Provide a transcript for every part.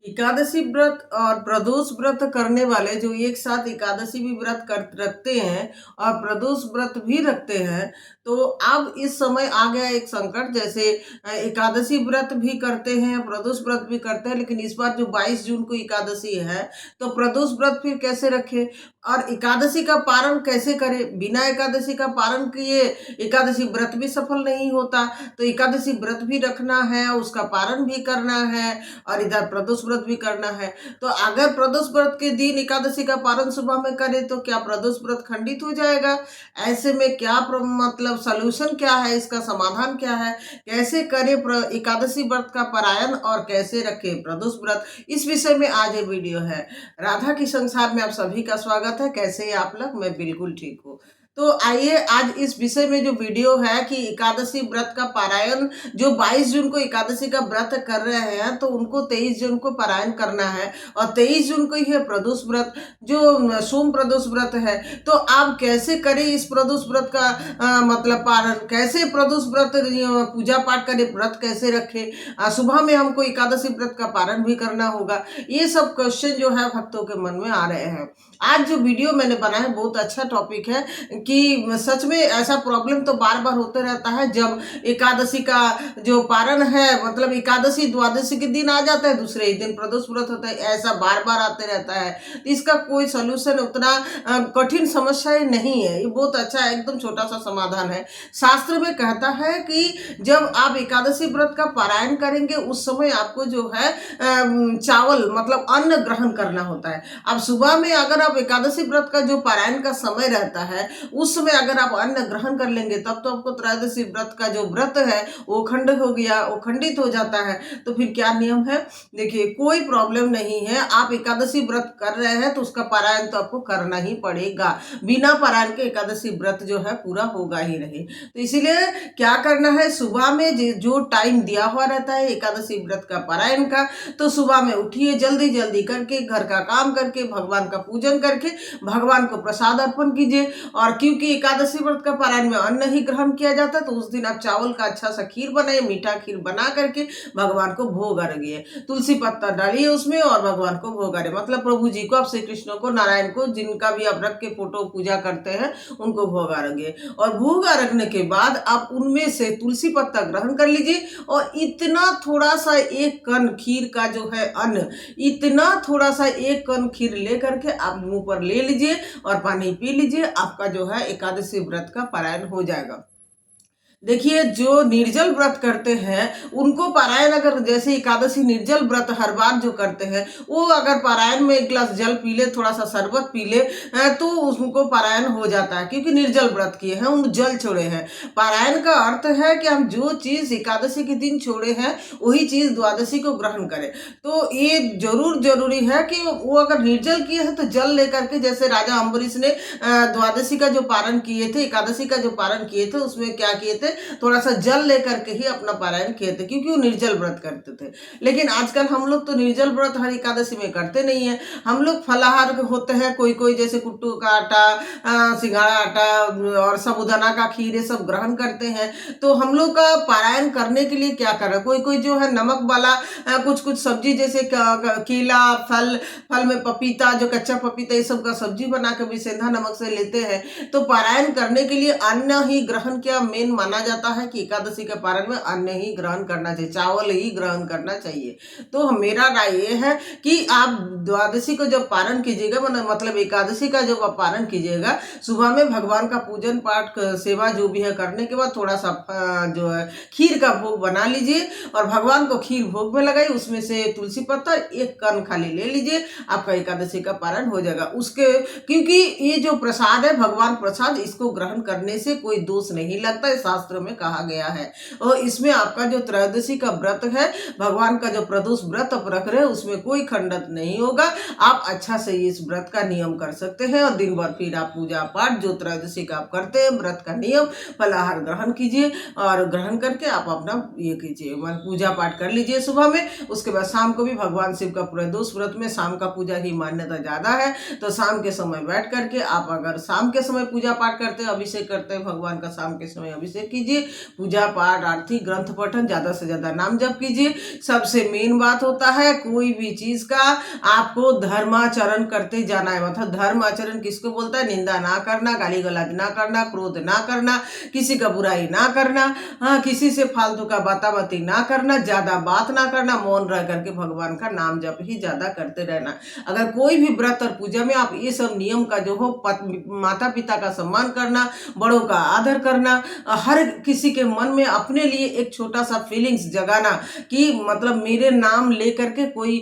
एकादशी व्रत और प्रदोष व्रत करने वाले जो एक साथ एकादशी भी व्रत कर रखते हैं और प्रदोष व्रत भी रखते हैं, तो अब इस समय आ गया एक संकट। जैसे एकादशी व्रत भी करते हैं, प्रदोष व्रत भी करते हैं, लेकिन इस बार जो 22 जून को एकादशी है, तो प्रदोष व्रत फिर कैसे रखें और एकादशी का पारण कैसे करें। बिना एकादशी का पारण किए एकादशी व्रत भी सफल नहीं होता, तो एकादशी व्रत भी रखना है, उसका पारण भी करना है और इधर प्रदोष व्रत भी करना है। तो अगर प्रदोष व्रत के दिन एकादशी का पारण सुबह में करें तो क्या प्रदोष व्रत खंडित हो जाएगा? ऐसे में क्या मतलब सलूशन क्या है, इसका समाधान क्या है, कैसे करें एकादशी व्रत का पारायण और कैसे रखें प्रदोष व्रत, इस विषय में आज ये वीडियो है। राधा की संसार में आप सभी का स्वागत है। कैसे हैं आप लोग? मैं बिल्कुल ठीक हूँ। तो आइए आज इस विषय में जो वीडियो है कि एकादशी व्रत का पारायण, जो 22 जून को एकादशी का व्रत कर रहे हैं तो उनको 23 जून को पारायण करना है और 23 जून को ही है प्रदोष व्रत, जो सोम प्रदोष व्रत है। तो आप कैसे करें इस प्रदोष व्रत का मतलब पारण, कैसे प्रदोष व्रत पूजा पाठ करें, व्रत कैसे रखें, सुबह में हमको एकादशी व्रत का पारण भी करना होगा। ये सब क्वेश्चन जो है भक्तों के मन में आ रहे हैं। आज जो वीडियो मैंने बनाया है बहुत अच्छा टॉपिक है कि सच में ऐसा प्रॉब्लम तो बार बार होते रहता है। जब एकादशी का जो पारण है, मतलब एकादशी द्वादशी के दिन आ जाता है, दूसरे ही दिन प्रदोष व्रत होता है, ऐसा बार बार आते रहता है। तो इसका कोई सोल्यूशन उतना कठिन समस्या नहीं है, ये बहुत अच्छा एकदम छोटा सा समाधान है। शास्त्र में कहता है कि जब आप एकादशी व्रत का पारायण करेंगे उस समय आपको जो है चावल मतलब अन्न ग्रहण करना होता है। अब सुबह में अगर आप एकादशी व्रत का जो पारायण का समय रहता है उस समय अगर आप अन्न ग्रहण कर लेंगे तब तो आपको त्रयोदशी व्रत का जो व्रत है वो खंड हो गया, वो खंडित हो जाता है। तो फिर क्या नियम है? देखिए, कोई प्रॉब्लम नहीं है। आप एकादशी व्रत कर रहे हैं तो उसका पारायण तो आपको करना ही पड़ेगा। बिना पारायण के एकादशी व्रत जो है पूरा होगा ही नहीं। तो इसीलिए क्या करना है, सुबह में जो टाइम दिया हुआ रहता है एकादशी व्रत का पारायण का, तो सुबह में उठिए जल्दी जल्दी करके, घर का काम करके, भगवान का पूजन करके भगवान को प्रसाद अर्पण कीजिए। और क्योंकि एकादशी व्रत का पारायण में अन्न ही ग्रहण किया जाता है तो उस दिन आप चावल का अच्छा सा खीर बनाइए, मीठा खीर बना करके भगवान को भोग अर्घिए, तुलसी पत्ता डालिए उसमें और भगवान को भोग अर्घिए, मतलब प्रभु जी को, आप श्री कृष्ण को, नारायण को, जिनका भी आप रख के फोटो पूजा करते हैं उनको भोग अर्घिए। और भोग अर्घने के बाद आप उनमें से तुलसी पत्ता ग्रहण कर लीजिए और इतना थोड़ा सा एक कण खीर का जो है अन्न, इतना थोड़ा सा एक कण खीर ले करके आप मुंह पर ले लीजिए और पानी पी लीजिए। आपका जो है एकादशी व्रत का पारायण हो जाएगा। देखिए, जो निर्जल व्रत करते हैं उनको पारायण, अगर जैसे एकादशी निर्जल व्रत हर बार जो करते हैं, वो अगर पारायण में एक गिलास जल पी ले, थोड़ा सा शरबत पी ले, तो उनको पारायण हो जाता है, क्योंकि निर्जल व्रत किए हैं, उन जल छोड़े हैं। पारायण का अर्थ है कि हम जो चीज एकादशी के दिन छोड़े हैं वही चीज द्वादशी को ग्रहण करें। तो ये जरूरी है कि वो अगर निर्जल किए हैं तो जल लेकर के, जैसे राजा अम्बरीश ने द्वादशी का जो पारण किए थे, एकादशी का जो पारण किए थे, उसमें क्या किए थे, थोड़ा सा जल लेकर के ही अपना पारायण किए थे, क्योंकि वो निर्जल व्रत करते थे। लेकिन आजकल हम लोग तो निर्जल व्रत हर एकादशी में करते नहीं है। हम लोग फलाहार होते हैं, कोई कोई जैसे कुट्टू का आटा, सिंघाड़ा आटा और साबूदाना का खीर, ये सब ग्रहण करते हैं। तो हम लोग का पारायण करने के लिए क्या कर रहे हैं, कोई कोई जो है नमक वाला कुछ कुछ सब्जी, जैसे केला, फल में पपीता, जो कच्चा पपीता, ये सब का सब्जी बना के भी सेंधा नमक से लेते हैं। तो पारायण करने के लिए अन्न ही ग्रहण किया मेन माना जाता है कि एकादशी के पारण में अन्न ही ग्रहण करना चाहिए, चावल ही ग्रहण करना चाहिए। तो मेरा राय ये है कि आप द्वादशी को जब पारण कीजिएगा, मतलब एकादशी का जब आप पारण कीजिएगा, सुबह में भगवान का पूजन पाठ सेवा जो भी है करने के बाद थोड़ा सा जो है खीर का भोग बना लीजिए और भगवान को खीर भोग में लगाइए, उसमें से तुलसी पत्ता एक कण खाली ले लीजिए, आपका एकादशी का पारण हो जाएगा। उसके क्योंकि ये जो प्रसाद है भगवान प्रसाद, इसको ग्रहण करने से कोई दोष नहीं लगता है, शास्त्र में कहा गया है। और इसमें आपका जो त्रयोदशी का व्रत है, भगवान का जो प्रदोष व्रत आप रख रहे हैं, उसमें कोई खंडन नहीं होगा। आप अच्छा से इस व्रत का नियम कर सकते हैं और दिन भर फिर आप पूजा पाठ जो त्रयोदशी का आप करते हैं व्रत का नियम, फलाहार ग्रहण कीजिए और ग्रहण करके आप अपना ये कीजिए, पूजा पाठ कर लीजिए सुबह में। उसके बाद शाम को भी भगवान शिव का प्रदोष व्रत में शाम का पूजा ही मान्यता ज्यादा है, तो शाम के समय बैठ करके आप अगर शाम के समय पूजा पाठ करते हैं, अभिषेक करते हैं भगवान का, शाम के समय अभिषेक कीजिए, पूजा पाठ, आरती, ग्रंथ पठन, ज़्यादा से ज़्यादा नाम जप कीजिए। सबसे मेन बात होता है कोई भी चीज़ का आपको धर्माचरण करते जाना है। मतलब धर्म आचरण किसको बोलता है? निंदा ना करना, गाली गलौज ना करना, क्रोध ना करना, किसी का बुराई ना करना, हाँ, किसी से फालतू का बाताबाती ना करना, ज़्यादा बात ना करना, मौन रह करके भगवान का नाम जप ही ज़्यादा करते रहना। अगर कोई भी व्रत और पूजा में आप ये सब नियम का जो हो, माता पिता का सम्मान करना, बड़ों का आदर करना, हर किसी के मन में अपने लिए एक छोटा सा फीलिंग्स जगाना कि मतलब मेरे नाम ले करके कोई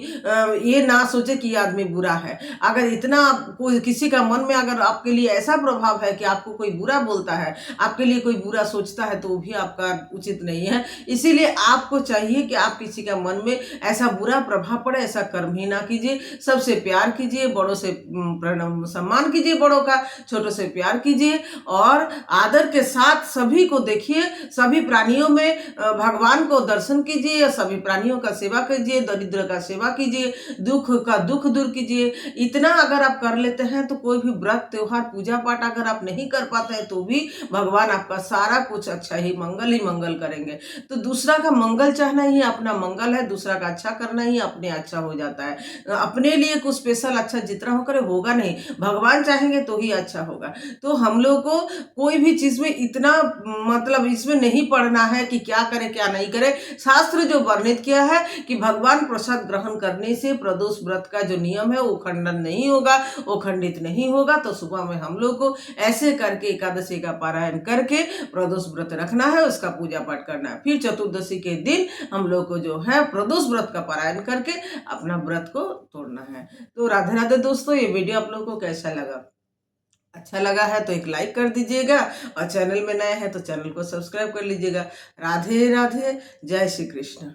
ये ना सोचे कि ये आदमी बुरा है। अगर इतना कोई किसी का मन में अगर आपके लिए ऐसा प्रभाव है कि आपको कोई बुरा बोलता है, आपके लिए कोई बुरा सोचता है, तो वो भी आपका उचित नहीं है। इसीलिए आपको चाहिए कि आप किसी का मन में ऐसा बुरा प्रभाव पड़े, ऐसा कर्म ही ना कीजिए। सबसे प्यार कीजिए, बड़ों से प्रणाम सम्मान कीजिए, बड़ों का, छोटों से प्यार कीजिए और आदर के साथ सभी को देखिए। सभी प्राणियों में भगवान को दर्शन कीजिए, सभी प्राणियों का सेवा कीजिए, दरिद्र का सेवा कीजिए, दुख का दुख दूर कीजिए। इतना अगर आप कर लेते हैं तो कोई भी व्रत त्योहार पूजा पाठ अगर आप नहीं कर पाते हैं तो भी भगवान आपका सारा कुछ अच्छा ही मंगल करेंगे। तो दूसरा का मंगल चाहना ही अपना मंगल है, दूसरा का अच्छा करना ही अपने अच्छा हो जाता है। अपने लिए कुछ स्पेशल अच्छा जितना हो करे होगा नहीं, भगवान चाहेंगे तो ही अच्छा होगा। तो हम लोग को कोई भी चीज में इतना मतलब इसमें नहीं पड़ना है कि क्या करे क्या नहीं करे। शास्त्र जो वर्णित किया है कि भगवान प्रसाद ग्रहण करने से प्रदोष व्रत का जो नियम है वो खंडन नहीं होगा, वो खंडित नहीं होगा। तो सुबह में हम लोग को ऐसे करके एकादशी का पारायण करके प्रदोष व्रत रखना है, उसका पूजा पाठ करना है। फिर चतुर्दशी के दिन हम लोग को जो है प्रदोष व्रत का पारायण करके अपना व्रत को तोड़ना है। तो राधे राधे दोस्तों, ये वीडियो आप लोगों को कैसा लगा? अच्छा लगा है तो एक लाइक कर दीजिएगा और चैनल में नए हैं तो चैनल को सब्सक्राइब कर लीजिएगा। राधे राधे, जय श्री कृष्ण।